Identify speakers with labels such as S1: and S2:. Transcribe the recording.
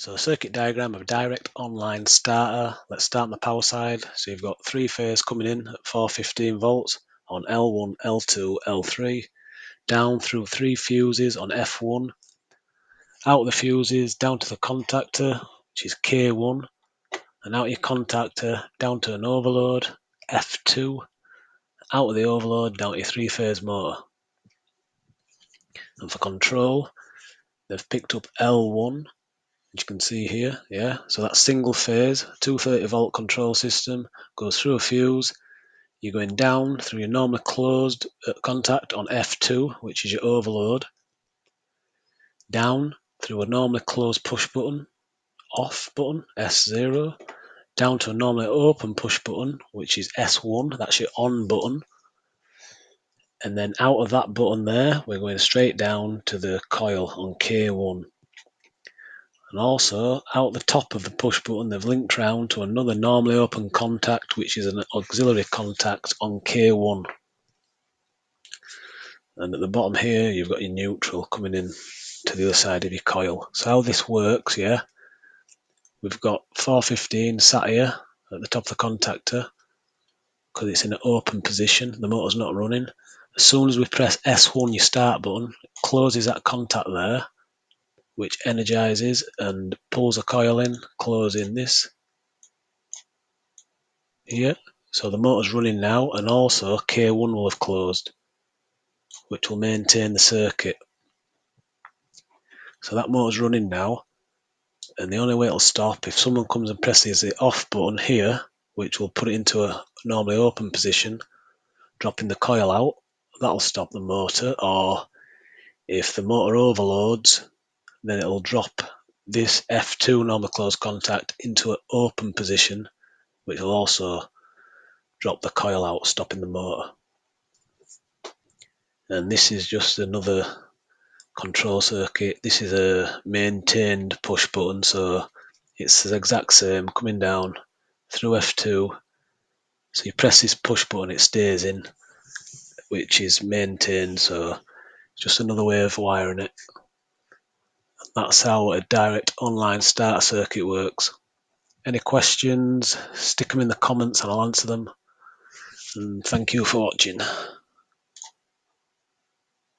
S1: So a circuit diagram of a direct online starter. Let's start on the power side. So you've got three phase coming in at 415 volts on L1, L2, L3, down through three fuses on F1, out of the fuses down to the contactor, which is K1, and out your contactor down to an overload, F2, out of the overload down to your three-phase motor. And for control, they've picked up L1, which you can see here, yeah. So that's single phase, 230 volt control system, goes through a fuse. You're going down through your normally closed contact on F2, which is your overload, down through a normally closed push button, off button, S0, down to a normally open push button, which is S1, that's your on button. And then out of that button there, we're going straight down to the coil on K1. And also, out the top of the push button, they've linked round to another normally open contact, which is an auxiliary contact on K1. And at the bottom here, you've got your neutral coming in to the other side of your coil. So how this works, yeah, we've got 415 sat here at the top of the contactor because it's in an open position. The motor's not running. As soon as we press S1, your start button, it closes that contact there, which energizes and pulls a coil in, closing this here. So the motor's running now, and also K1 will have closed, which will maintain the circuit. So that motor's running now, and the only way it'll stop if someone comes and presses the off button here, which will put it into a normally open position, dropping the coil out. That'll stop the motor. Or if the motor overloads, then it'll drop this F2 normal closed contact into an open position, which will also drop the coil out, stopping the motor. And this is just another control circuit. This is a maintained push button, so it's the exact same coming down through F2. So you press this push button, it stays in, which is maintained. So it's just another way of wiring it. That's how a direct online starter circuit works. Any questions, stick them in the comments and I'll answer them. And thank you for watching.